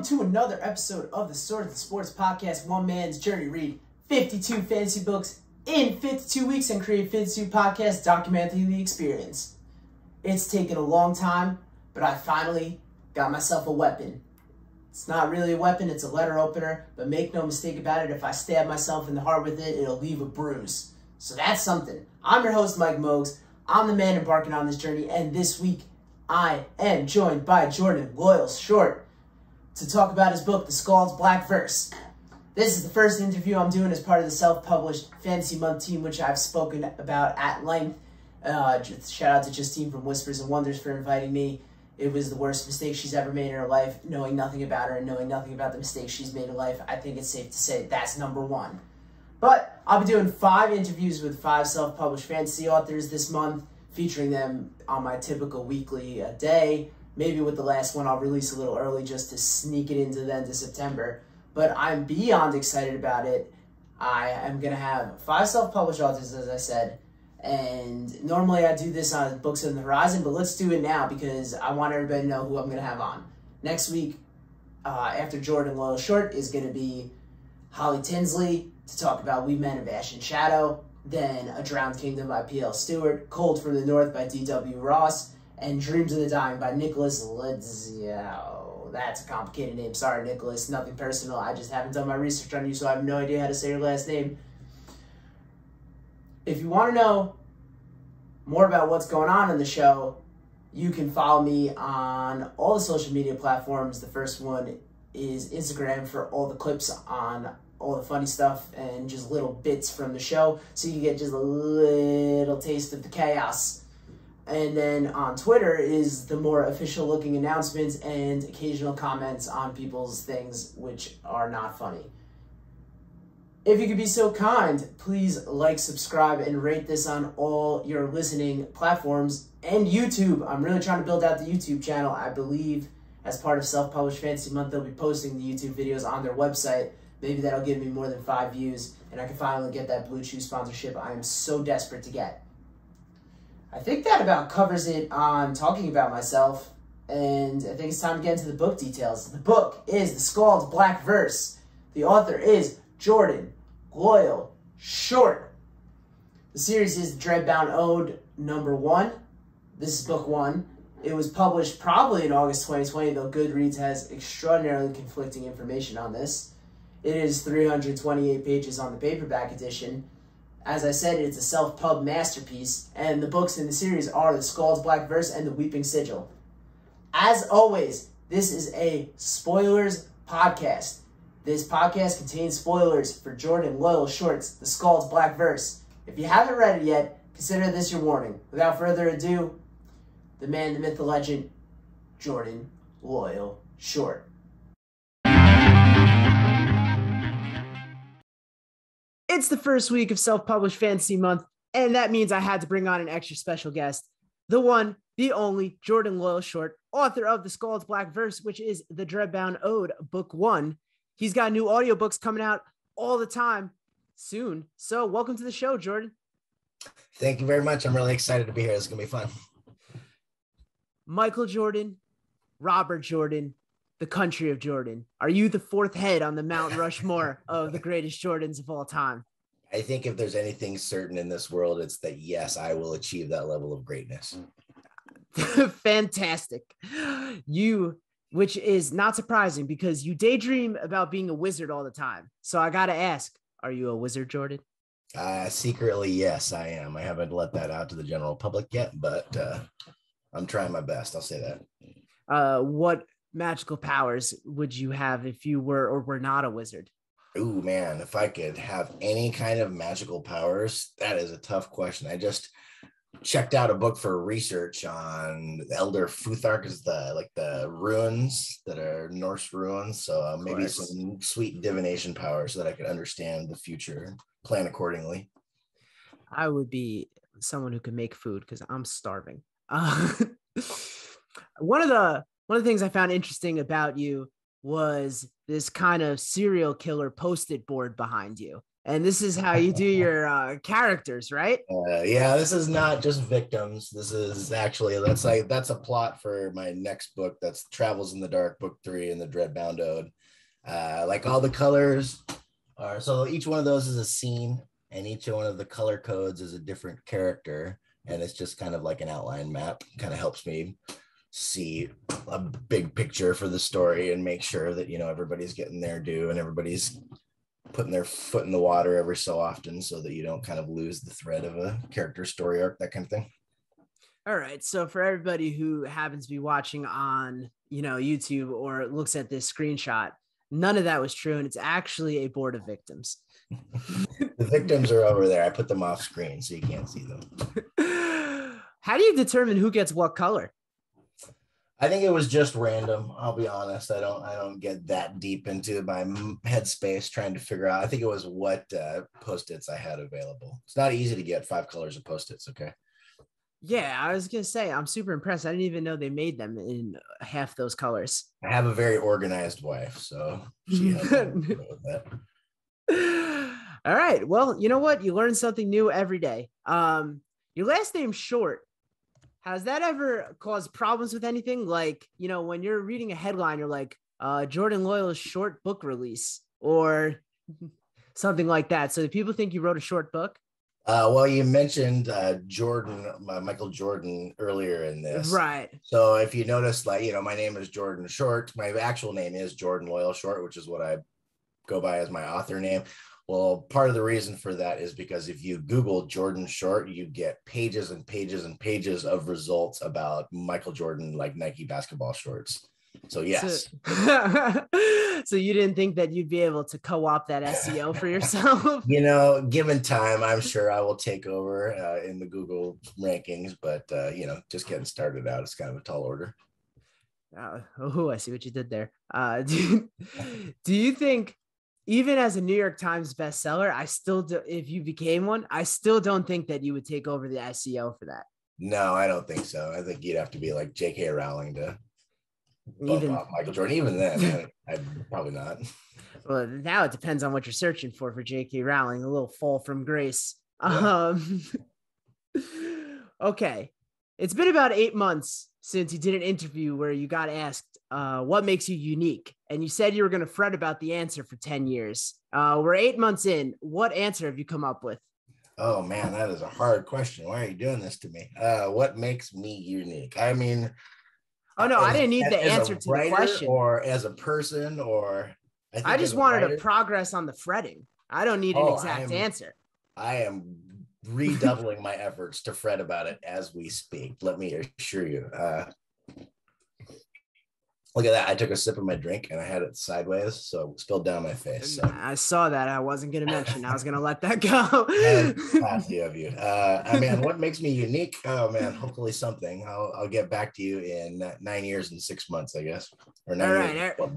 to another episode of the Sword of the Sports Podcast, one man's journey. Read 52 fantasy books in 52 weeks and create 52 podcasts documenting the experience. It's taken a long time, but I finally got myself a weapon. It's not really a weapon, it's a letter opener, but make no mistake about it, if I stab myself in the heart with it, it'll leave a bruise. So that's something. I'm your host, Mike Mogues. I'm the man embarking on this journey, and this week, I am joined by Jordan Wells Short to talk about his book, The Skald's Black Verse. This is the first interview I'm doing as part of the self-published Fantasy Month team, which I've spoken about at length. Shout out to Justine from Whispers and Wonders for inviting me. It was the worst mistake she's ever made in her life, knowing nothing about her and knowing nothing about the mistakes she's made in life. I think it's safe to say that's number one. But I'll be doing 5 interviews with 5 self-published fantasy authors this month, featuring them on my typical weekly day. Maybe with the last one, I'll release a little early just to sneak it into the end of September. But I'm beyond excited about it. I am going to have 5 self-published authors, as I said. And normally I do this on Books on the Horizon, but let's do it now because I want everybody to know who I'm going to have on. Next week, after Jordan Wells Short, is going to be Holly Tinsley to talk about We Men of Ash and Shadow. Then A Drowned Kingdom by P.L. Stewart, Cold from the North by D.W. Ross, and Dreams of the Dying by Nicholas Lidzio. That's a complicated name. Sorry, Nicholas. Nothing personal. I just haven't done my research on you, so I have no idea how to say your last name. If you want to know more about what's going on in the show, you can follow me on all the social media platforms. The first one is Instagram for all the clips on all the funny stuff and just little bits from the show, so you can get just a little taste of the chaos. And then on Twitter is the more official looking announcements and occasional comments on people's things which are not funny. If you could be so kind, please like, subscribe, and rate this on all your listening platforms and YouTube. I'm really trying to build out the YouTube channel. I believe as part of Self-Published Fantasy Month, they'll be posting the YouTube videos on their website. Maybe that'll give me more than 5 views, and I can finally get that Blue Chew sponsorship I am so desperate to get. I think that about covers it on talking about myself, and I think it's time to get into the book details. The book is The Skald's Black Verse. The author is Jordan Wells Short. The series is Dreadbound Ode #1. This is book 1. It was published probably in August 2020, though Goodreads has extraordinarily conflicting information on this. It is 328 pages on the paperback edition. As I said, it's a self-pub masterpiece, and the books in the series are The Skald's Black Verse and The Weeping Sigil. As always, this is a spoilers podcast. This podcast contains spoilers for Jordan Wells Short's The Skald's Black Verse. If you haven't read it yet, consider this your warning. Without further ado, the man, the myth, the legend, Jordan Wells Short. It's the first week of Self-Published Fantasy Month, and that means I had to bring on an extra special guest. The one, the only, Jordan Wells Short, author of The Skald's Black Verse, which is the Dreadbound Ode, Book 1. He's got new audiobooks coming out all the time soon. So welcome to the show, Jordan. Thank you very much. I'm really excited to be here. It's going to be fun. Michael Jordan, Robert Jordan, the country of Jordan. Are you the 4th head on the Mount Rushmore of the greatest Jordans of all time? I think if there's anything certain in this world, it's that, yes, I will achieve that level of greatness. Fantastic. Which is not surprising because you daydream about being a wizard all the time. So I got to ask, are you a wizard, Jordan? Secretly, yes, I am. I haven't let that out to the general public yet, but I'm trying my best. I'll say that. What magical powers would you have if you were or were not a wizard? Ooh, man, if I could have any kind of magical powers, that is a tough question. I just checked out a book for research on Elder Futhark, the ruins that are Norse ruins. So maybe some sweet divination powers so that I could understand the future and plan accordingly. I would be someone who could make food because I'm starving. One of the things I found interesting about you was this kind of serial killer post-it board behind you. And this is how you do your characters, right? Yeah, this is not just victims. This is actually that's a plot for my next book. That's Travels in the Dark, book 3 in the Dreadbound Ode. Like all the colors are so each one of those is a scene, and each one of the color codes is a different character, and it's just kind of like an outline map. Kind of helps me see a big picture for the story and make sure that everybody's getting their due and everybody's putting their foot in the water every so often, so that you don't kind of lose the thread of a character story arc, that kind of thing. All right. So for everybody who happens to be watching on, YouTube or looks at this screenshot, none of that was true. And it's actually a board of victims. The victims are over there. I put them off screen so you can't see them. How do you determine who gets what color? I think it was just random. I'll be honest. I don't get that deep into my headspace trying to figure out. I think it was what Post-its I had available. It's not easy to get 5 colors of Post-its. Okay. Yeah, I was going to say, I'm super impressed. I didn't even know they made them in half those colors. I have a very organized wife, so she has with that. All right. Well, you know what? You learn something new every day. Your last name's Short. Has that ever caused problems with anything? Like, when you're reading a headline, you're like, Jordan Loyal's short book release or something like that. So do people think you wrote a short book? Well, you mentioned Michael Jordan earlier in this. Right. So if you notice, my name is Jordan Short. My actual name is Jordan Loyal Short, which is what I go by as my author name. Well, part of the reason for that is because if you Google Jordan Short, you get pages and pages and pages of results about Michael Jordan, like Nike basketball shorts. So yes. So you didn't think that you'd be able to co-opt that SEO for yourself? Given time, I'm sure I will take over in the Google rankings, but just getting started out is kind of a tall order. I see what you did there. Do you think, even as a New York Times bestseller, if you became one, I still don't think that you would take over the SEO for that. No, I don't think so. I think you'd have to be like J.K. Rowling to bump off Michael Jordan. Even then, I'd probably not. Well, now it depends on what you're searching for J.K. Rowling. A little fall from grace. Yeah. Okay. It's been about 8 months since you did an interview where you got asked, what makes you unique? And you said you were going to fret about the answer for 10 years. We're 8 months in. What answer have you come up with? Oh, man, that is a hard question. Why are you doing this to me? What makes me unique? I mean... Oh, no, I didn't need the answer to the question. Or as a person, or... I just wanted to progress on the fretting. I don't need an exact answer. I am redoubling my efforts to fret about it as we speak. Let me assure you. Look at that. I took a sip of my drink and I had it sideways, so it spilled down my face. So. I saw that. I wasn't going to mention. I was going to let that go. Classy of you. What makes me unique? Oh, man, hopefully something. I'll get back to you in 9 years and 6 months, I guess. Or 9 All years. Right.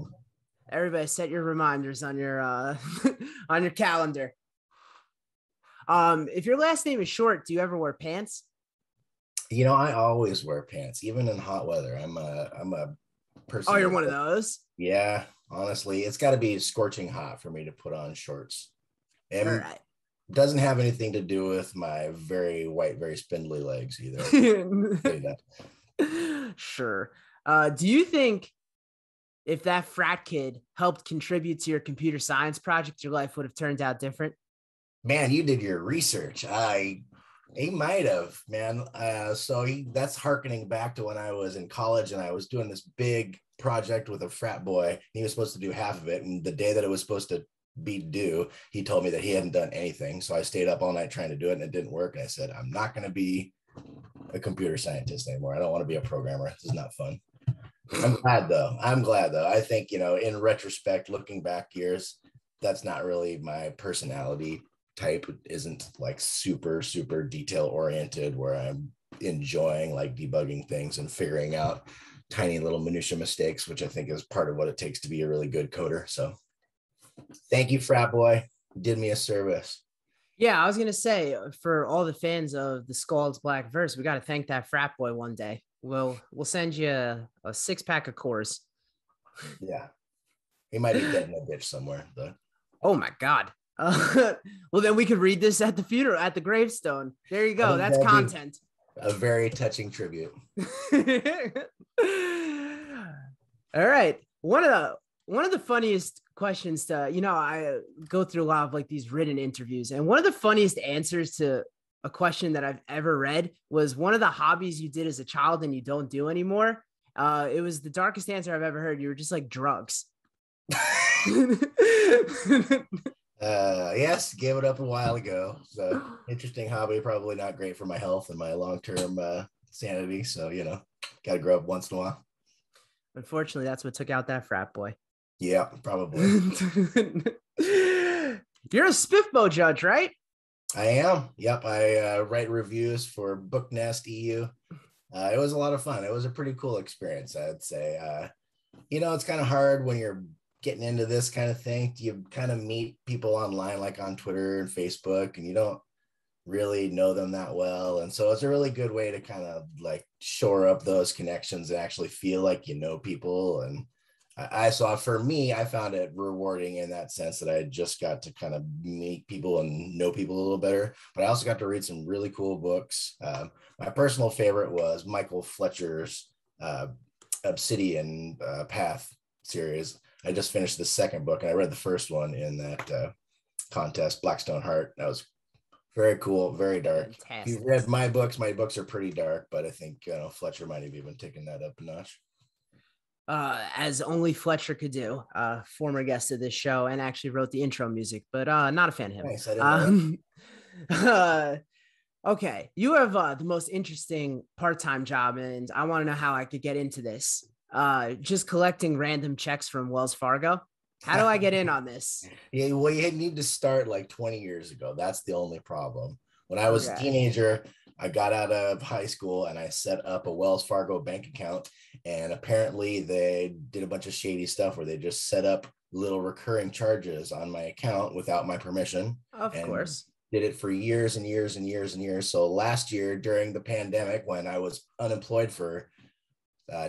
Everybody set your reminders on your on your calendar. If your last name is Short, do you ever wear pants? I always wear pants, even in hot weather. I'm a person. Oh, you're one of those? Yeah, honestly, it's got to be scorching hot for me to put on shorts. And all right. Doesn't have anything to do with my very white, very spindly legs either. Sure. Do you think if that frat kid helped contribute to your computer science project, your life would have turned out different? Man, you did your research. He might have, man. That's hearkening back to when I was in college and I was doing this big project with a frat boy. He was supposed to do half of it. And the day that it was supposed to be due, he told me that he hadn't done anything. So I stayed up all night trying to do it and it didn't work. I said, I'm not going to be a computer scientist anymore. I don't want to be a programmer. This is not fun. I'm glad though. I think, in retrospect, looking back years, that's not really my personality type. Isn't like super detail oriented where I'm enjoying like debugging things and figuring out tiny little minutia mistakes, which I think is part of what it takes to be a really good coder. So thank you, frat boy. You did me a service. Yeah, I was gonna say, for all the fans of the Skald's Black Verse, we got to thank that frat boy one day. We'll send you a 6-pack of cores. Yeah, he might be dead in a ditch somewhere though. Oh my God. Well, then we could read this at the funeral, at the gravestone. There you go. That's that'd be content. a very touching tribute. All right. One of the funniest questions to, I go through a lot of like these written interviews, and one of the funniest answers to a question that I've ever read was one of the hobbies you did as a child and you don't do anymore. It was the darkest answer I've ever heard. You were just like drugs. Yes, gave it up a while ago. So interesting hobby, probably not great for my health and my long-term sanity. So, got to grow up once in a while. Unfortunately, that's what took out that frat boy. Yeah, probably. You're a SPFBO judge, right? I am. Yep. I write reviews for Booknest EU. It was a lot of fun. It was a pretty cool experience, I'd say. It's kind of hard when you're getting into this kind of thing. You kind of meet people online, like on Twitter and Facebook, and you don't really know them that well. And so it's a really good way to kind of like shore up those connections and actually feel like you know people. And I saw, for me, I found it rewarding in that sense that I just got to kind of meet people and know people a little better. But I also got to read some really cool books. My personal favorite was Michael Fletcher's Obsidian Path series. I just finished the second book and I read the first one in that contest, Blackstone Heart. That was very cool, very dark. Fantastic. If you read my books are pretty dark, but I think Fletcher might have even taken that up a notch. As only Fletcher could do, former guest of this show, and actually wrote the intro music, but not a fan of him. Nice, I didn't know okay, you have the most interesting part-time job, and I want to know how I could get into this. Just collecting random checks from Wells Fargo. How do I get in on this? Yeah, well, you need to start like 20 years ago. That's the only problem. When I was a teenager, I got out of high school and I set up a Wells Fargo bank account. And apparently they did a bunch of shady stuff where they just set up little recurring charges on my account without my permission. Of course. Did it for years and years and years and years. So last year during the pandemic, when I was unemployed for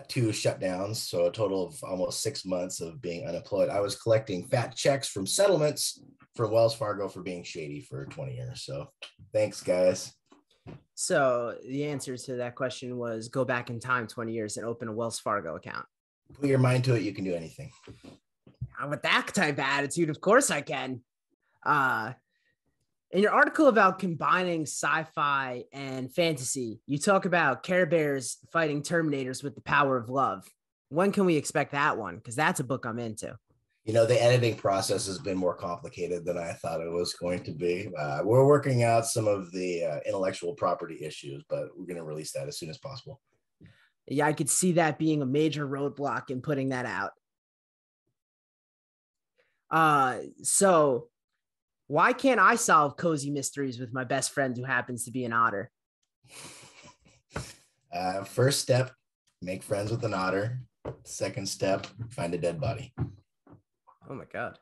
2 shutdowns, so a total of almost 6 months of being unemployed, I was collecting fat checks from settlements from Wells Fargo for being shady for 20 years. So thanks, guys. So the answer to that question was go back in time 20 years and open a Wells Fargo account. Put your mind to it. You can do anything. With that type of attitude, of course I can. In your article about combining sci-fi and fantasy, you talk about Care Bears fighting Terminators with the power of love. When can we expect that one? Because that's a book I'm into. The editing process has been more complicated than I thought it was going to be. We're working out some of the intellectual property issues, but we're going to release that as soon as possible. Yeah, I could see that being a major roadblock in putting that out. So why can't I solve cozy mysteries with my best friend who happens to be an otter? First step, make friends with an otter. Second step, find a dead body. Oh my God.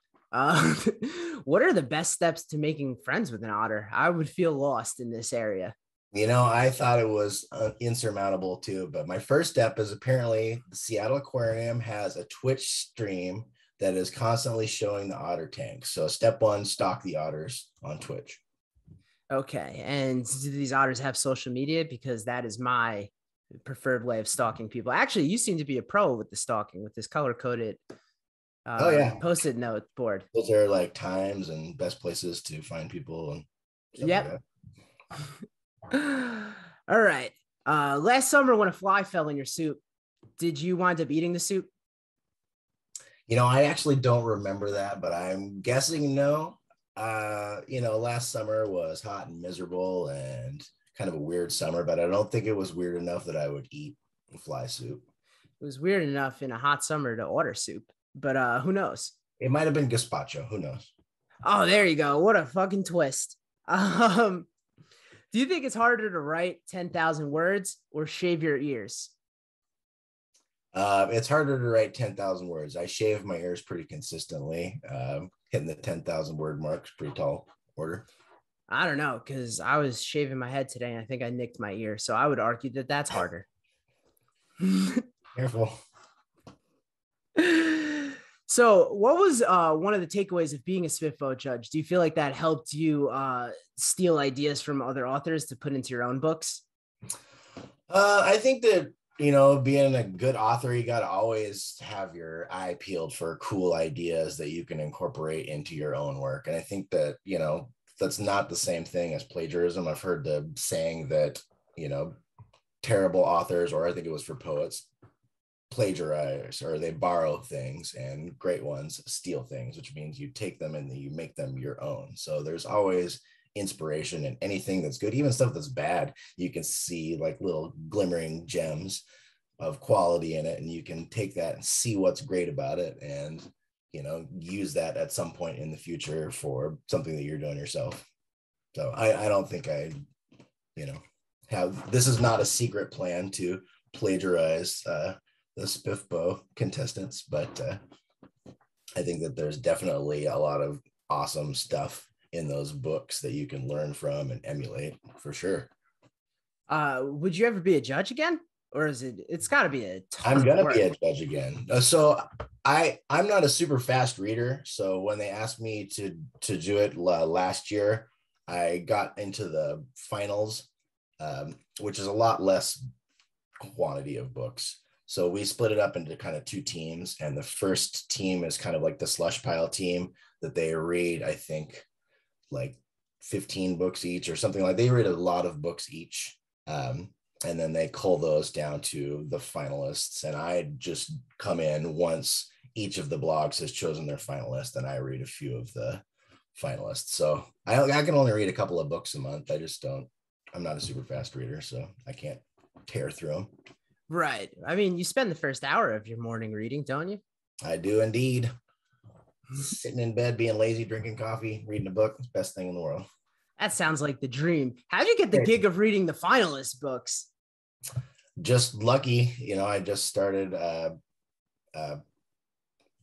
What are the best steps to making friends with an otter? I would feel lost in this area. I thought it was insurmountable too, but my first step is apparently the Seattle Aquarium has a Twitch stream that is constantly showing the otter tanks. So step 1, stalk the otters on Twitch. Okay. And do these otters have social media? Because that is my preferred way of stalking people. Actually, you seem to be a pro with the stalking, with this color-coded Post-it note board. Those are like times and best places to find people. And yep. Like all right. Last summer when a fly fell in your soup, did you wind up eating the soup? I actually don't remember that, but I'm guessing no. Last summer was hot and miserable and kind of a weird summer, but I don't think it was weird enough that I would eat fly soup. It was weird enough in a hot summer to order soup, but who knows? It might have been gazpacho. Who knows? Oh, there you go. What a fucking twist. Do you think it's harder to write 10,000 words or shave your ears? It's harder to write 10,000 words. I shave my ears pretty consistently. Hitting the 10,000 word mark is pretty tall order. I don't know, because I was shaving my head today and I think I nicked my ear. So I would argue that that's harder. Careful. So what was one of the takeaways of being a SPFBO judge? Do you feel like that helped you steal ideas from other authors to put into your own books? I think that, being a good author, you got to always have your eye peeled for cool ideas that you can incorporate into your own work. And I think that, that's not the same thing as plagiarism. I've heard the saying that, terrible authors, or I think it was for poets, plagiarize, or they borrow things, and great ones steal things, which means you take them and you make them your own. So there's always inspiration in anything that's good, even stuff that's bad. You can see like little glimmering gems of quality in it, and you can take that and see what's great about it, and use that at some point in the future for something that you're doing yourself. So I don't think this is not a secret plan to plagiarize the SPFBO contestants, but I think that there's definitely a lot of awesome stuff in those books that you can learn from and emulate, for sure. Would you ever be a judge again? Or it's got to be a ton I'm gonna of work. be a judge again. So I'm not a super fast reader. So when they asked me to do it last year, I got into the finals, which is a lot less quantity of books. So we split it up into kind of two teams, and the first team is kind of like the slush pile team that they read, I think, like 15 books each or something. Like, they read a lot of books each. And then they cull those down to the finalists. And I just come in once each of the blogs has chosen their finalist, and I read a few of the finalists. So I can only read a couple of books a month. I'm not a super fast reader, so I can't tear through them. Right. I mean, you spend the first hour of your morning reading, don't you? I do indeed. Sitting in bed, being lazy, drinking coffee, reading a book, best thing in the world. That sounds like the dream. How'd you get the gig of reading the finalist books? Just lucky. I just started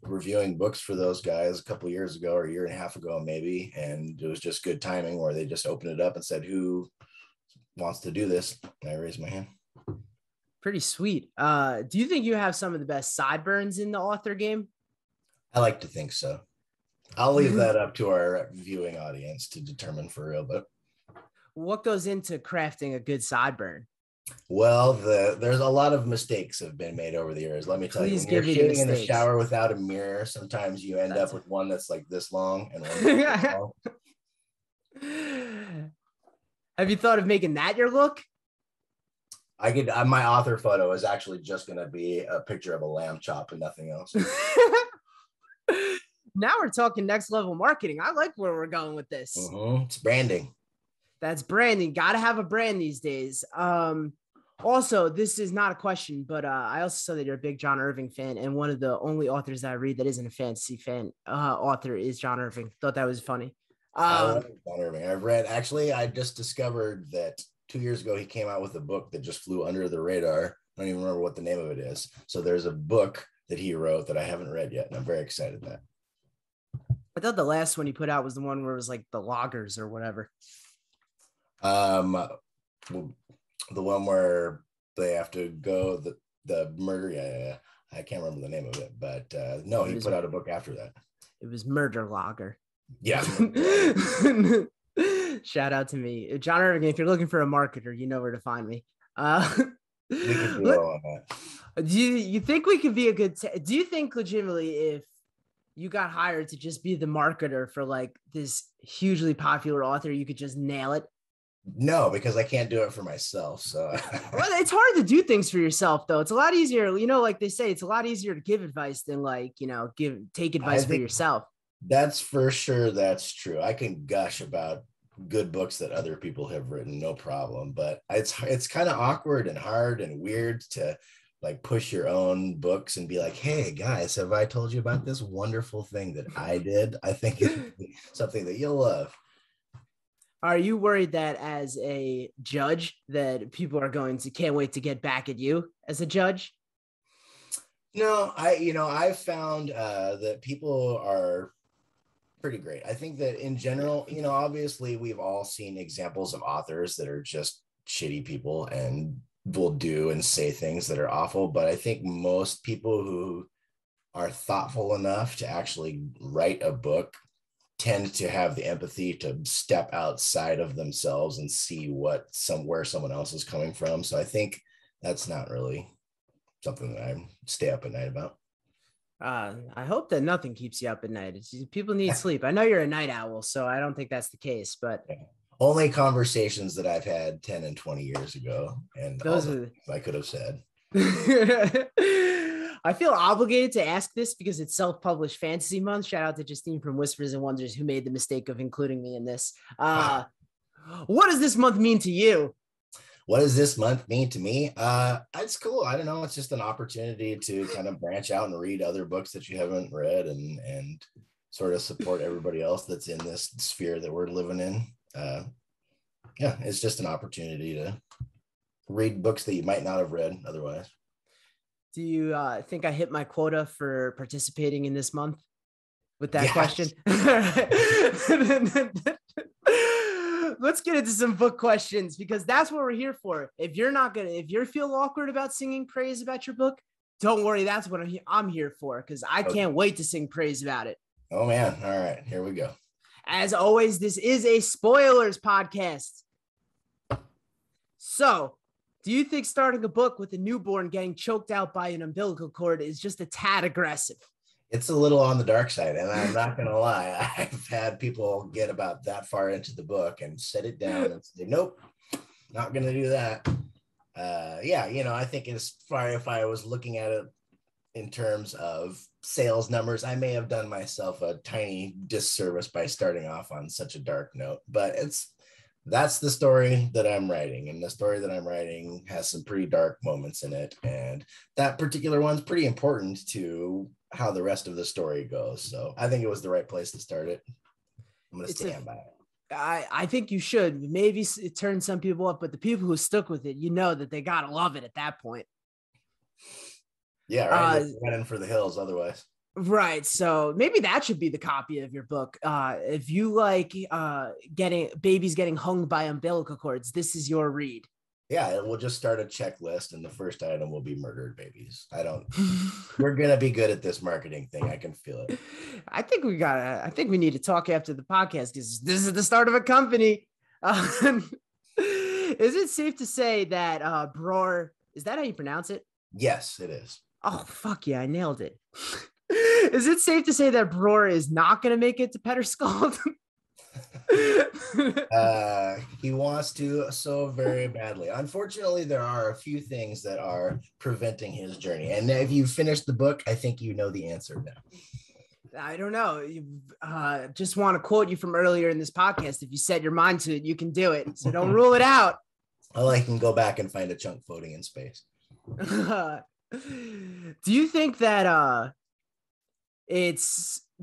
reviewing books for those guys a couple years ago, or a year and a half ago, maybe. And it was just good timing where they just opened it up and said, who wants to do this? And I raised my hand. Pretty sweet. Do you think you have some of the best sideburns in the author game? I like to think so. I'll leave that up to our viewing audience to determine for real. But what goes into crafting a good sideburn? Well, there's a lot of mistakes have been made over the years. Let me tell you, when you're shaving in the shower without a mirror, sometimes you end up with one that's like this long and one that's this long. Have you thought of making that your look? My author photo is actually just going to be a picture of a lamb chop and nothing else. Now we're talking next level marketing. I like where we're going with this. It's branding. That's branding. Got to have a brand these days. Also, this is not a question, but I also saw that you're a big John Irving fan, and one of the only authors that I read that isn't a fantasy fan author is John Irving. Thought that was funny. I love John Irving. I just discovered that 2 years ago he came out with a book that just flew under the radar. I don't even remember what the name of it is. So there's a book that he wrote that I haven't read yet, and I'm very excited that. I thought the last one he put out was the one where it was like the loggers or whatever. The one where they have to go the murder. Yeah. I can't remember the name of it, but no, he put out a book after that. It was Murder Logger. Yeah. Shout out to me, John Irving. If you're looking for a marketer, you know where to find me. We can do well on that. Do you think we could be a good? Do you think legitimately if you got hired to just be the marketer for like this hugely popular author, you could just nail it? No, because I can't do it for myself. So well, it's hard to do things for yourself, though. It's a lot easier, like they say, it's a lot easier to give advice than take advice for yourself. That's for sure. That's true. I can gush about good books that other people have written, no problem. But it's kind of awkward and hard and weird to like push your own books and be like, hey guys, have I told you about this wonderful thing that I did? I think it's something that you'll love. Are you worried that as a judge that people are can't wait to get back at you as a judge? No, I've found that people are pretty great. I think that in general, obviously we've all seen examples of authors that are just shitty people and will do and say things that are awful. But I think most people who are thoughtful enough to actually write a book tend to have the empathy to step outside of themselves and see where someone else is coming from. So I think that's not really something that I stay up at night about. I hope that nothing keeps you up at night. People need sleep. I know you're a night owl, so I don't think that's the case, but only conversations that I've had 10 and 20 years ago, and those all are the I could have said. I feel obligated to ask this because it's self-published fantasy month. Shout out to Justine from Whispers and Wonders who made the mistake of including me in this. What does this month mean to you? What does this month mean to me? It's cool. I don't know. It's just an opportunity to kind of branch out and read other books that you haven't read and sort of support everybody else that's in this sphere that we're living in. Yeah, it's just an opportunity to read books that you might not have read otherwise. Do you think I hit my quota for participating in this month with that question? Let's get into some book questions because that's what we're here for. If you feel awkward about singing praise about your book, don't worry. That's what I'm here for because I can't wait to sing praise about it. Oh man. All right, here we go. As always, this is a spoilers podcast. So, do you think starting a book with a newborn getting choked out by an umbilical cord is just a tad aggressive? It's a little on the dark side, and I'm not going to lie. I've had people get about that far into the book and set it down and say, nope, not going to do that. Yeah, I think as far if I was looking at it in terms of sales numbers, I may have done myself a tiny disservice by starting off on such a dark note, but that's the story that I'm writing, and the story that I'm writing has some pretty dark moments in it, and that particular one's pretty important to how the rest of the story goes. So I think it was the right place to start it. I'm going to stand by it. I think you should. Maybe it turned some people up, but the people who stuck with it, that they got to love it at that point. Yeah, right. Running for the hills otherwise. Right. So maybe that should be the copy of your book. If you like babies getting hung by umbilical cords, this is your read. Yeah, we'll just start a checklist and the first item will be murdered babies. We're going to be good at this marketing thing. I can feel it. I think we need to talk after the podcast because this is the start of a company. Is it safe to say that Bror, is that how you pronounce it? Yes, it is. Oh, fuck yeah, I nailed it. Is it safe to say that Bror is not going to make it to Petter Skald? He wants to so very badly. Unfortunately, there are a few things that are preventing his journey. And if you finish the book, I think you know the answer now. I don't know. Just want to quote you from earlier in this podcast. If you set your mind to it, you can do it. So don't rule it out. Well, I can go back and find a chunk floating in space. Do you think that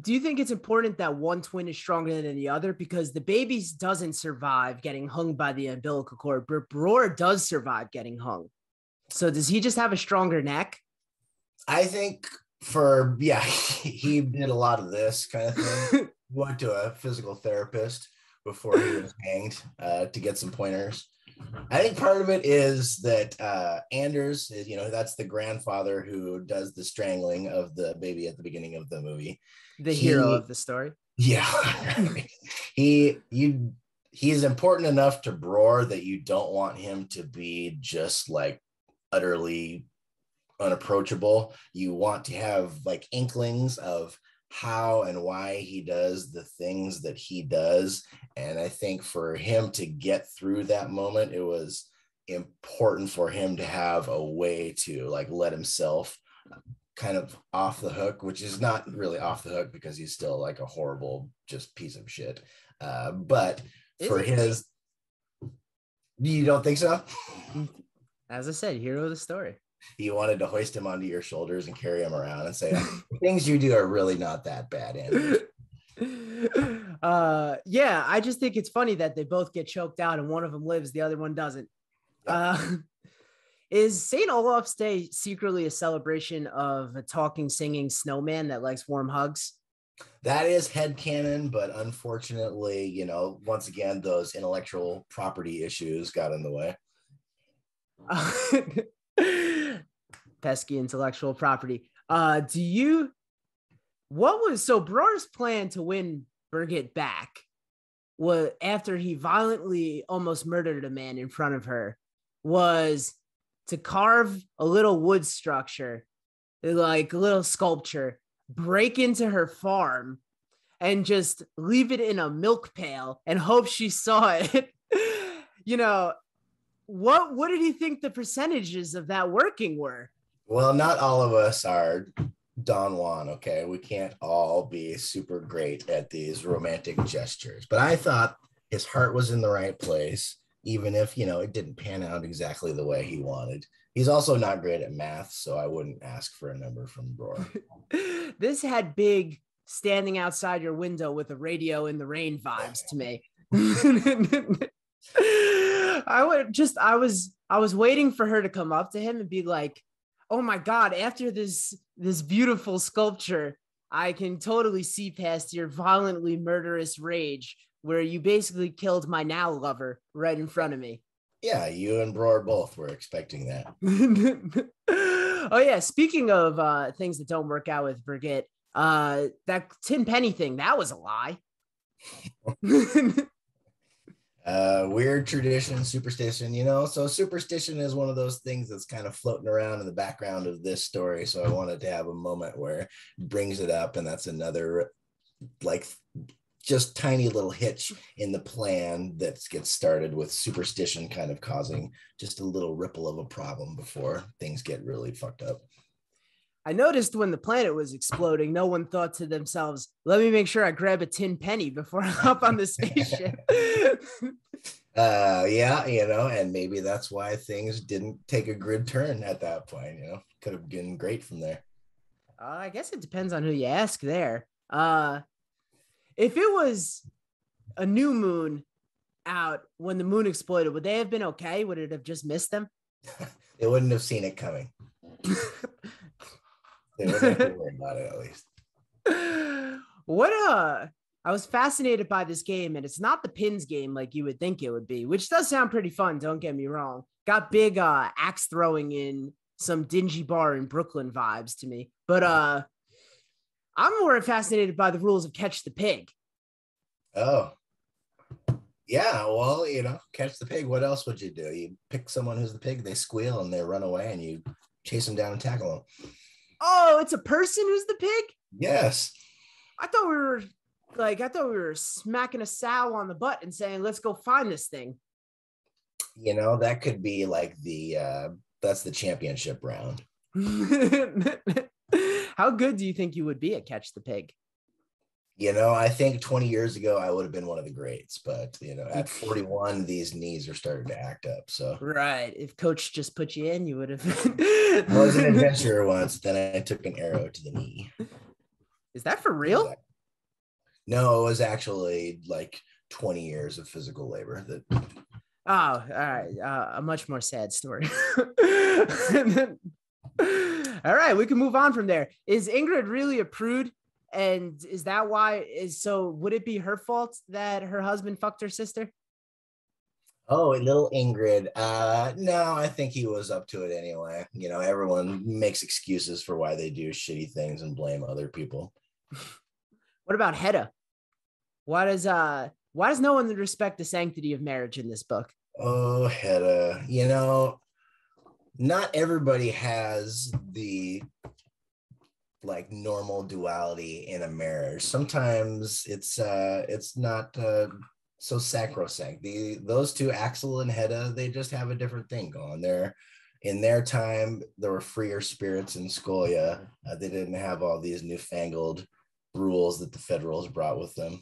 do you think it's important that one twin is stronger than the other? Because the baby doesn't survive getting hung by the umbilical cord, but Bror does survive getting hung. So does he just have a stronger neck? I think he did a lot of this kind of thing. Went to a physical therapist before he was hanged to get some pointers. I think part of it is that Anders is, that's the grandfather who does the strangling of the baby at the beginning of the movie. The hero of the story. Yeah. He's important enough to Bror that you don't want him to be just like utterly unapproachable. You want to have like inklings of how and why he does the things that he does. And I think for him to get through that moment, it was important for him to have a way to like let himself kind of off the hook, which is not really off the hook because he's still like a horrible just piece of shit. But for his, you don't think so? As I said, hero of the story. You wanted to hoist him onto your shoulders and carry him around and say, the things you do are really not that bad, Andrew. Yeah, I just think it's funny that they both get choked out and one of them lives, the other one doesn't. Yep. Is St. Olaf's Day secretly a celebration of a talking, singing snowman that likes warm hugs? That is headcanon, but unfortunately, once again, those intellectual property issues got in the way. Pesky intellectual property. Do you So Brewer's plan to win Birgit back was, after he violently almost murdered a man in front of her, was to carve a little wood structure, like a little sculpture, break into her farm and just leave it in a milk pail and hope she saw it. You know, what did he think the percentages of that working were? Well, not all of us are Don Juan, okay? We can't all be super great at these romantic gestures. But I thought his heart was in the right place, even if, it didn't pan out exactly the way he wanted. He's also not great at math, so I wouldn't ask for a number from Bror. This had big standing outside your window with a radio in the rain vibes to me. I was waiting for her to come up to him and be like, oh my God, after this beautiful sculpture, I can totally see past your violently murderous rage where you basically killed my now lover right in front of me. Yeah, you and Bror both were expecting that. Oh yeah, speaking of things that don't work out with Birgit, that tin penny thing, that was a lie. Weird tradition, superstition, so superstition is one of those things that's kind of floating around in the background of this story. So I wanted to have a moment where it brings it up, and that's another just tiny little hitch in the plan that gets started with superstition kind of causing just a little ripple of a problem before things get really fucked up. I noticed when the planet was exploding, no one thought to themselves, let me make sure I grab a tin penny before I hop on the spaceship. Yeah, and maybe that's why things didn't take a good turn at that point. Could have been great from there. I guess it depends on who you ask there. If it was a new moon out when the moon exploded, would they have been okay? Would it have just missed them? They wouldn't have seen it coming. They wouldn't have to worry about it, at least. I was fascinated by this game, and it's not the pins game like you would think it would be, which does sound pretty fun, don't get me wrong. Got big axe throwing in some dingy bar in Brooklyn vibes to me. But I'm more fascinated by the rules of Catch the Pig. Oh. Yeah, well, catch the pig. What else would you do? You pick someone who's the pig, they squeal and they run away, and you chase them down and tackle them. Oh, it's a person who's the pig? Yes. I thought we were smacking a sow on the butt and saying, let's go find this thing. That could be like that's the championship round. How good do you think you would be at Catch the Pig? I think 20 years ago, I would have been one of the greats, but at 41, these knees are starting to act up. So, right. If coach just put you in, you would have. I was an adventurer once. Then I took an arrow to the knee. Is that for real? No, it was actually like 20 years of physical labor. Oh, all right. A much more sad story. All right, we can move on from there. Is Ingrid really a prude? And is that why? Would it be her fault that her husband fucked her sister? Oh, little Ingrid. No, I think he was up to it anyway. Everyone makes excuses for why they do shitty things and blame other people. What about Hedda? Why does no one respect the sanctity of marriage in this book? Oh, Hedda. Not everybody has the normal duality in a marriage. Sometimes it's not so sacrosanct. Those two, Axel and Hedda, they just have a different thing going there. In their time, there were freer spirits in Skolia. They didn't have all these newfangled rules that the Federals brought with them.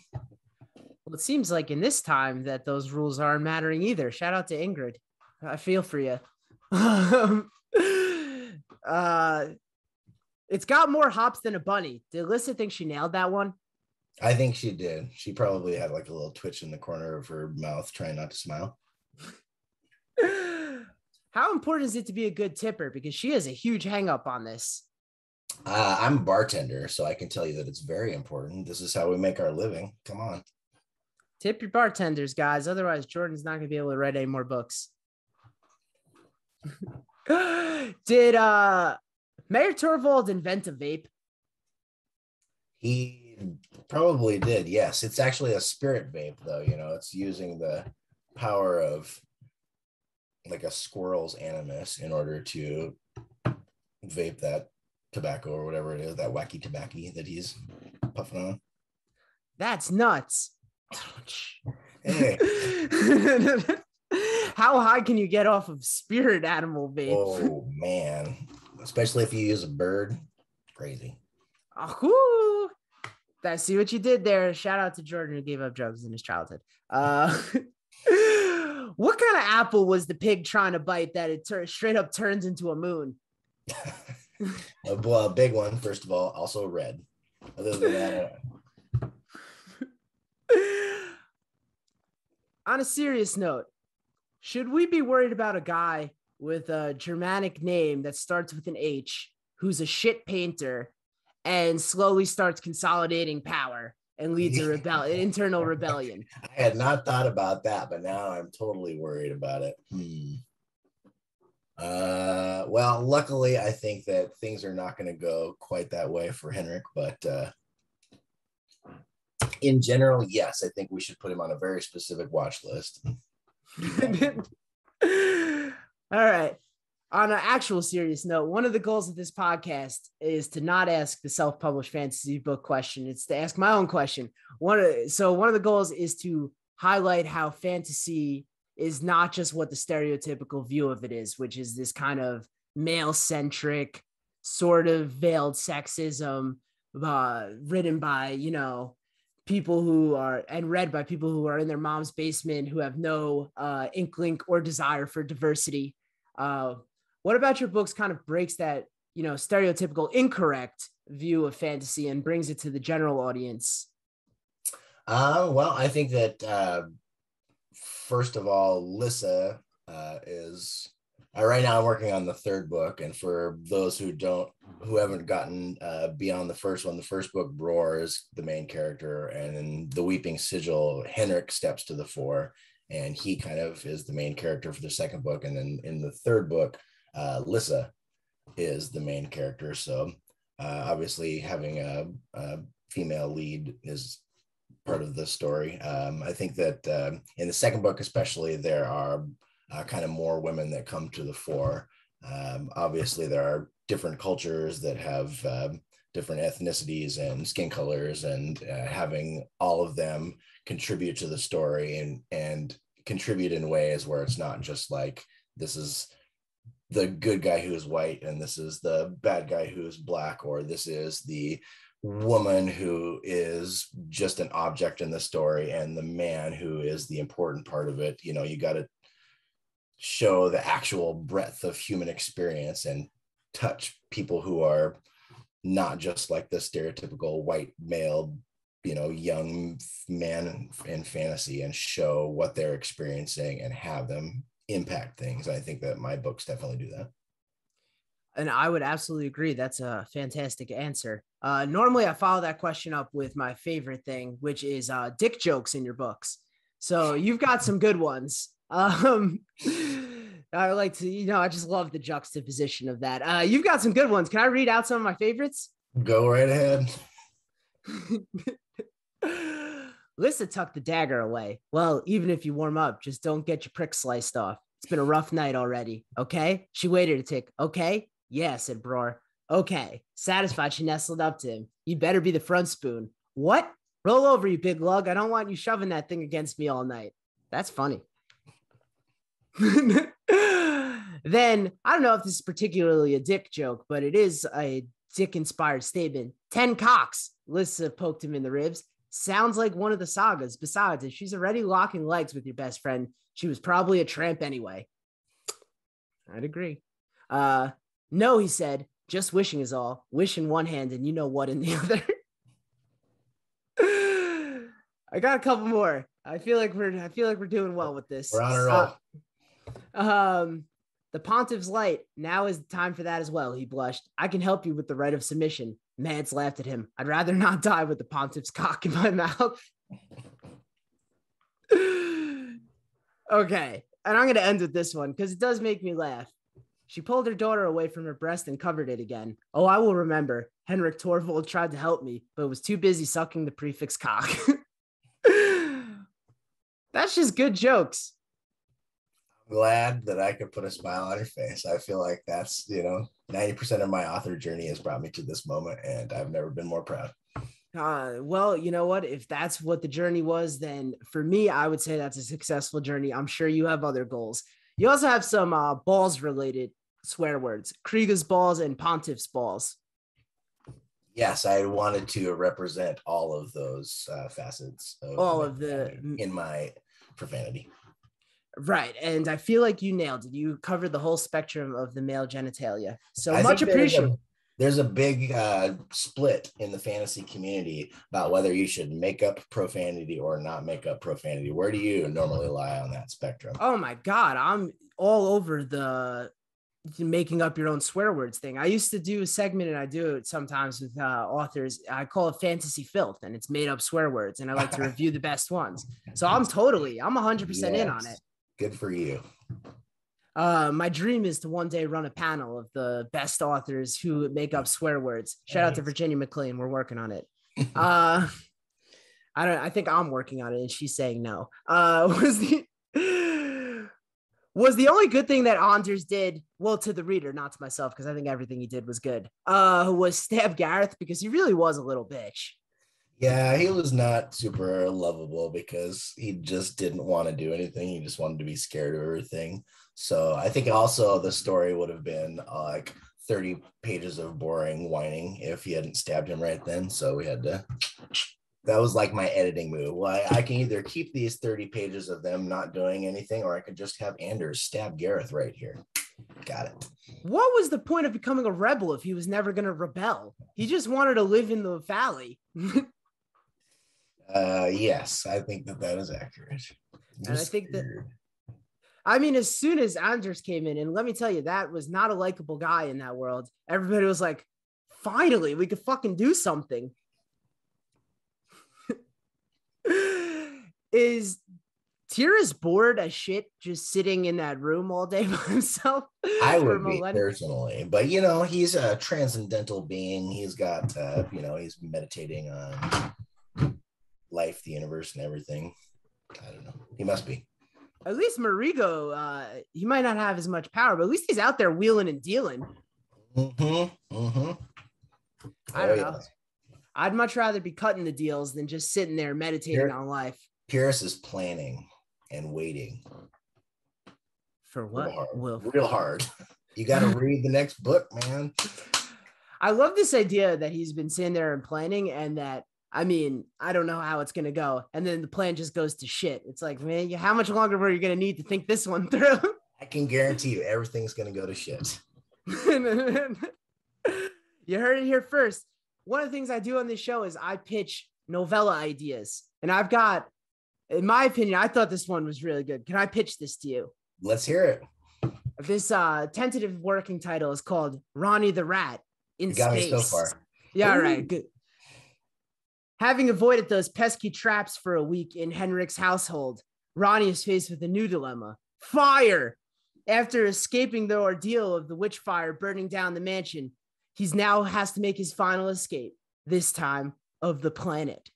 Well, it seems like in this time that those rules aren't mattering either. Shout out to Ingrid. I feel for you. It's got more hops than a bunny. Did Alyssa think she nailed that one? I think she did. She probably had like a little twitch in the corner of her mouth, trying not to smile. How important is it to be a good tipper? Because she has a huge hang up on this. I'm a bartender, so I can tell you that it's very important. This is how we make our living. Come on. Tip your bartenders, guys. Otherwise, Jordan's not going to be able to write any more books. Did Mayor Torvald invent a vape? He probably did. Yes. It's actually a spirit vape, though. You know, it's using the power of like a squirrel's animus in order to vape that tobacco or whatever it is, that wacky tobacco that he's puffing on. That's nuts. Hey. How high can you get off of spirit animal vape? Oh, man. Especially if you use a bird. Crazy. Oh, I see what you did there. Shout out to Jordan, who gave up drugs in his childhood. What kind of apple was the pig trying to bite that it straight up turns into a moon? Well, a big one, first of all, also red. Other than that, on a serious note, should we be worried about a guy with a Germanic name that starts with an H who's a shit painter and slowly starts consolidating power and leads an internal rebellion? I had not thought about that, but now I'm totally worried about it. Well, luckily, I think that things are not going to go quite that way for Henrik, but in general, yes, I think we should put him on a very specific watch list. All right. On an actual serious note, one of the goals of this podcast is to not ask the self-published fantasy book question. It's to ask my own question. One of the goals is to highlight how fantasy is not just what the stereotypical view of it is, which is this kind of male-centric, sort of veiled sexism, written by, you know, people who are, and read by people who are in their mom's basement, who have no inkling or desire for diversity. What about your books kind of breaks that, you know, stereotypical incorrect view of fantasy and brings it to the general audience? Well, I think that first of all, Lissa is right now I'm working on the third book, and for those who haven't gotten beyond the first one, the first book, Bror is the main character, and in The Weeping Sigil, Henrik steps to the fore, and he kind of is the main character for the second book, and then in the third book, Lissa is the main character. So obviously having a female lead is part of the story. I think that in the second book especially, there are kind of more women that come to the fore. Obviously there are different cultures that have different ethnicities and skin colors, and having all of them contribute to the story and contribute in ways where it's not just like, this is the good guy who is white and this is the bad guy who is black, or this is the woman who is just an object in the story and the man who is the important part of it. You know, you got to show the actual breadth of human experience and touch people who are not just like the stereotypical white male, you know, young man in fantasy, and show what they're experiencing and have them impact things. I think that my books definitely do that. And I would absolutely agree. That's a fantastic answer. Normally I follow that question up with my favorite thing, which is dick jokes in your books. So you've got some good ones. I like to, you know, I just love the juxtaposition of that. You've got some good ones. Can I read out some of my favorites? Go right ahead. Lissa tucked the dagger away. Well, even if you warm up, just don't get your prick sliced off. It's been a rough night already. Okay. She waited a tick. Okay. Yeah, said Bror. Okay. Satisfied, she nestled up to him. You better be the front spoon. What? Roll over, you big lug. I don't want you shoving that thing against me all night. That's funny. Then, I don't know if this is particularly a dick joke, but it is a dick-inspired statement. 10 cocks. Lissa poked him in the ribs. Sounds like one of the sagas. Besides, if she's already locking legs with your best friend, she was probably a tramp anyway. I'd agree. No, he said, just wishing is all. Wish in one hand and you know what in the other. I got a couple more. I feel like we're doing well with this. We're on a roll. The Pontiff's light. Now is the time for that as well. He blushed. I can help you with the rite of submission. Mads laughed at him. I'd rather not die with the Pontiff's cock in my mouth. Okay. And I'm going to end with this one because it does make me laugh. She pulled her daughter away from her breast and covered it again. Oh, I will remember. Henrik Torvald tried to help me, but was too busy sucking the prefix cock. That's just good jokes. I'm glad that I could put a smile on your face. I feel like that's, 90% of my author journey has brought me to this moment, and I've never been more proud. Well, you know what? If that's what the journey was, then for me, I would say that's a successful journey. I'm sure you have other goals. You also have some balls related swear words, Krieger's balls and Pontiff's balls. Yes, I wanted to represent all of those facets in my profanity. Right. And I feel like you nailed it. You covered the whole spectrum of the male genitalia. So much appreciated. There's a big split in the fantasy community about whether you should make up profanity or not make up profanity. Where do you normally lie on that spectrum? Oh my God. I'm all over the making up your own swear words thing. I used to do a segment, and I do it sometimes with authors. I call it fantasy filth, and it's made up swear words, and I like to review the best ones. So I'm 100% in on it. Good for you. My dream is to one day run a panel of the best authors who make up swear words. Shout out to Virginia McLean. We're working on it. I think I'm working on it, and she's saying no. Was the only good thing that Anders did, well, to the reader, not to myself, because I think everything he did was good, was stab Gareth, because he really was a little bitch. Yeah, he was not super lovable because he just didn't want to do anything. He just wanted to be scared of everything. So I think also the story would have been like 30 pages of boring whining if he hadn't stabbed him right then. So we had to... That was like my editing move. Well, I can either keep these 30 pages of them not doing anything, or I could just have Anders stab Gareth right here. Got it. What was the point of becoming a rebel if he was never going to rebel? He just wanted to live in the valley. Yes, I think that is accurate. And I think that, I mean, as soon as Anders came in, and let me tell you, that was not a likable guy in that world. Everybody was like, finally, we could fucking do something. Is Tyrus bored as shit just sitting in that room all day by himself? I would be personally, but he's a transcendental being. He's got he's meditating on life, the universe, and everything. I don't know. He must be. At least Marigo, he might not have as much power, but at least he's out there wheeling and dealing. I don't know. I'd much rather be cutting the deals than just sitting there meditating on life. Pierce is planning and waiting. For what? Real hard. You got to read the next book, man. I love this idea that he's been sitting there and planning, and that, I mean, I don't know how it's going to go. And then the plan just goes to shit. It's like, man, how much longer were you going to need to think this one through? I can guarantee you everything's going to go to shit. You heard it here first. One of the things I do on this show is I pitch novella ideas. And I've got, in my opinion, I thought this one was really good. Can I pitch this to you? Let's hear it. This tentative working title is called Ronnie the Rat in Space. Got me so far. Yeah, all right, good. Having avoided those pesky traps for a week in Henrik's household, Ronnie is faced with a new dilemma. Fire! After escaping the ordeal of the witch fire burning down the mansion, he's now has to make his final escape, this time of the planet.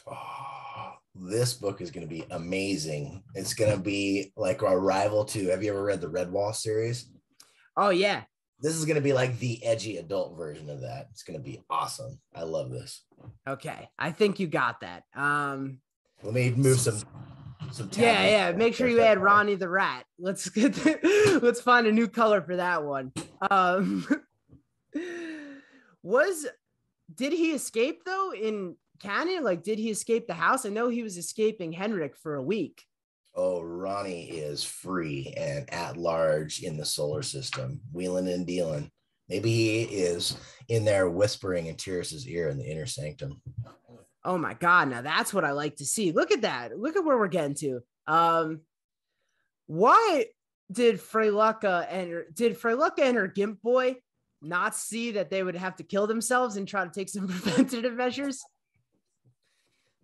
Oh, this book is going to be amazing. It's going to be like a rival to, have you ever read the Redwall series? Oh, yeah. This is going to be like the edgy adult version of that. It's going to be awesome. I love this. Okay. I think you got that. Let me move some yeah. Make sure you add Ronnie the Rat. Let's find a new color for that one. Did he escape though in canon? Like, did he escape the house? I know he was escaping Henrik for a week. Oh, Ronnie is free and at large in the solar system, wheeling and dealing. Maybe he is in there whispering in Tyrus's ear in the inner sanctum. Oh my God. Now that's what I like to see. Look at that. Look at where we're getting to. Why did Freylucka and her gimp boy not see that they would have to kill themselves and try to take some preventative measures?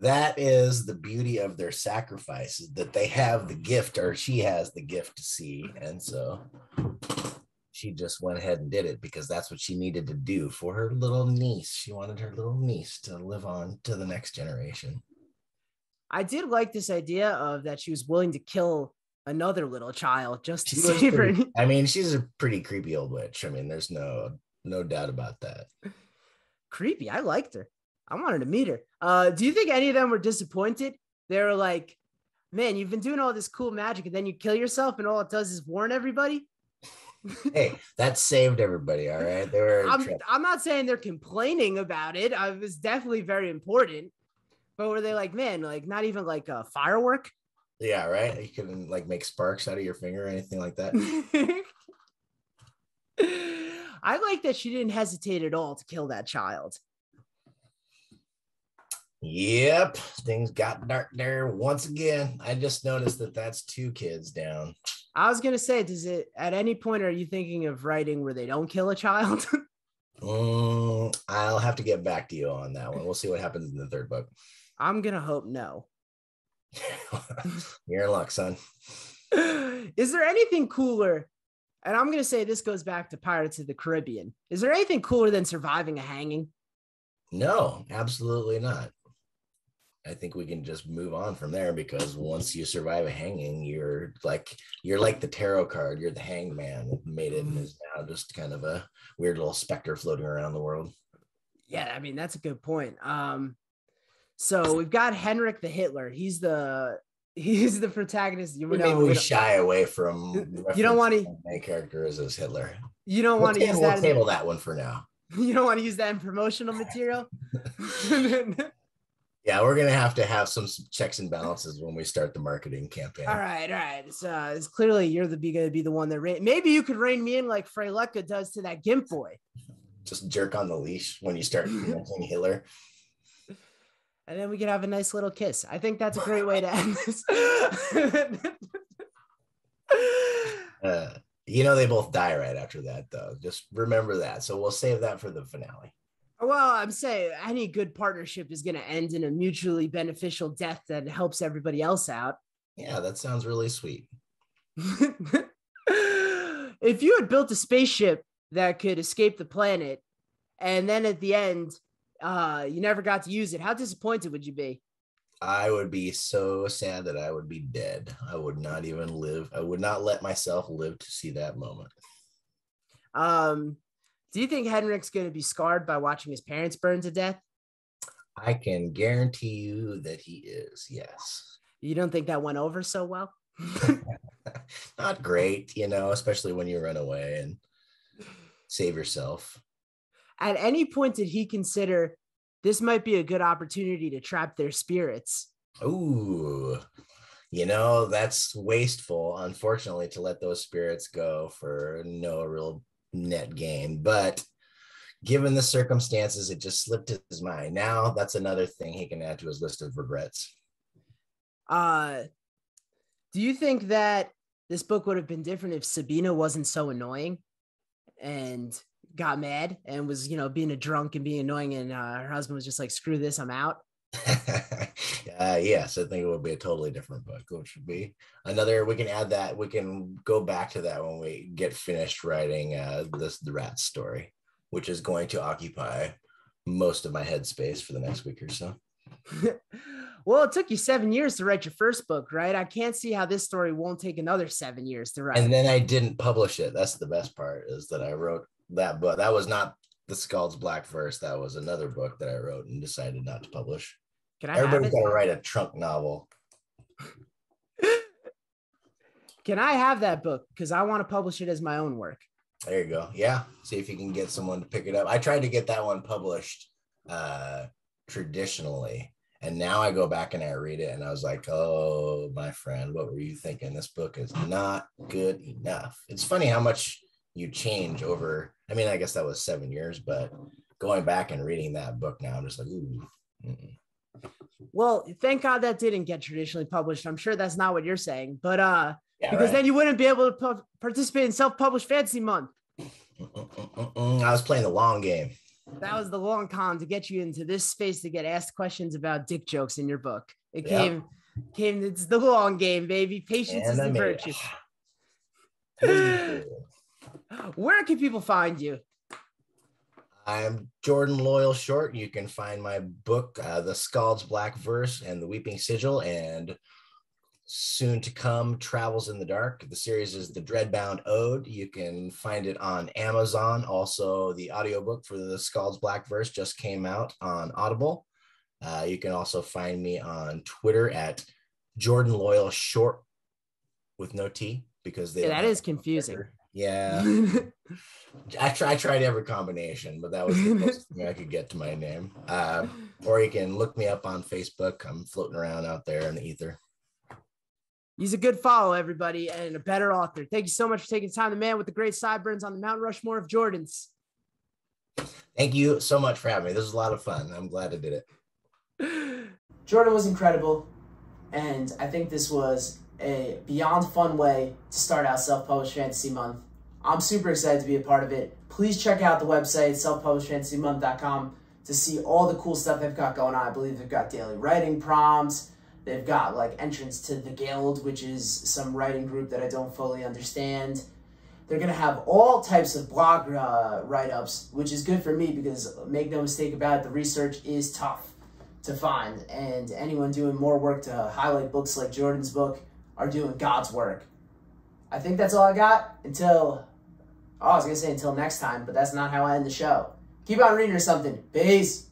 That is the beauty of their sacrifices, that they have the gift, or she has the gift to see. And so she just went ahead and did it because that's what she needed to do for her little niece. She wanted her little niece to live on to the next generation. I did like this idea of that she was willing to kill another little child just to She was save her. pretty, I mean, she's a pretty creepy old witch. I mean, there's no doubt about that. Creepy. I liked her. I wanted to meet her. Do you think any of them were disappointed? They were like, man, you've been doing all this cool magic and then you kill yourself and all it does is warn everybody. Hey, that saved everybody. All right. They were. I'm not saying they're complaining about it. It was definitely very important. But were they like, man, like not even like a firework? Yeah, right. You couldn't like make sparks out of your finger or anything like that. I like that she didn't hesitate at all to kill that child. Yep, things got dark there once again. I just noticed that that's 2 kids down. I was gonna say, does it at any point are you thinking of writing where they don't kill a child? I'll have to get back to you on that one. We'll see what happens in the 3rd book. I'm gonna hope no. You're in luck, son. Is there anything cooler? And I'm gonna say this goes back to Pirates of the Caribbean. Is there anything cooler than surviving a hanging? No, absolutely not. I think we can just move on from there because once you survive a hanging, you're like the tarot card. You're the hanged man. Made it and is now just kind of a weird little specter floating around the world. Yeah, I mean, that's a good point. So we've got Henrik the Hitler. He's the protagonist. Maybe we shy away from you don't want to main character as Hitler. You don't want to use that. We'll table that one for now. You don't want to use that in promotional material. Yeah, we're gonna have to have some checks and balances when we start the marketing campaign. All right. It's clearly you're gonna be the one that maybe you could rein me in like Freylecka does to that Gimp boy. Just jerk on the leash when you start mentioning Hitler. And then we could have a nice little kiss. I think that's a great way to end this. They both die right after that, though. Just remember that. So we'll save that for the finale. Well, I'm saying any good partnership is going to end in a mutually beneficial death that helps everybody else out. Yeah, that sounds really sweet. If you had built a spaceship that could escape the planet, and then at the end, you never got to use it, how disappointed would you be? I would be so sad that I would be dead. I would not even live. I would not let myself live to see that moment. Do you think Henrik's going to be scarred by watching his parents burn to death? I can guarantee you that he is, yes. You don't think that went over so well? Not great, especially when you run away and save yourself. At any point, did he consider this might be a good opportunity to trap their spirits? Ooh, that's wasteful, unfortunately, to let those spirits go for no real net gain. But given the circumstances, it just slipped his mind. Now that's another thing he can add to his list of regrets. Do you think that this book would have been different if Sabina wasn't so annoying and got mad and was, being a drunk and being annoying, and her husband was just like, screw this, I'm out? Yes, I think it would be a totally different book, which would be another. We can add that. We can go back to that when we get finished writing the rat story, which is going to occupy most of my headspace for the next week or so. Well, it took you 7 years to write your first book, right? I can't see how this story won't take another 7 years to write. And then I didn't publish it. That's the best part, is that I wrote that book. That was not the Skald's Black Verse. That was another book that I wrote and decided not to publish. Everybody's got to write a trunk novel. Can I have that book? Because I want to publish it as my own work. There you go. Yeah. See if you can get someone to pick it up. I tried to get that one published traditionally. And now I go back and I read it and I was like, oh, my friend, what were you thinking? This book is not good enough. It's funny how much you change over. I mean, I guess that was 7 years, but going back and reading that book now, I'm just like, ooh. Mm-mm. Well, thank God that didn't get traditionally published. I'm sure that's not what you're saying, but because right. Then you wouldn't be able to participate in self-published fantasy month. I was playing the long game. That was the long con to get you into this space to get asked questions about dick jokes in your book. It came. It's the long game, baby. Patience is the virtue. Where can people find you? I'm Jordan Loyal Short. You can find my book, The Skald's Black Verse and the Weeping Sigil, and soon to come, Travels in the Dark. The series is the Dreadbound Ode. You can find it on Amazon. Also, the audiobook for The Skald's Black Verse just came out on Audible. You can also find me on Twitter at Jordan Loyal Short with no T, because that is confusing. Yeah. I tried every combination, but that was the closest thing I could get to my name. Or you can look me up on Facebook. I'm floating around out there in the ether. He's a good follow, everybody, and a better author. Thank you so much for taking time. The man with the great sideburns on the Mount Rushmore of Jordans. Thank you so much for having me. This was a lot of fun. I'm glad I did it. Jordan was incredible, and I think this was a beyond fun way to start out Self-Published Fantasy Month. I'm super excited to be a part of it. Please check out the website, selfpublishedfantasymonth.com, to see all the cool stuff they've got going on. I believe they've got daily writing prompts. They've got like entrance to the Guild, which is some writing group that I don't fully understand. They're going to have all types of blog write-ups, which is good for me because, make no mistake about it, the research is tough to find. And anyone doing more work to highlight books like Jordan's book are doing God's work. I think that's all I got until, I was going to say until next time, but that's not how I end the show. Keep on reading or something. Peace.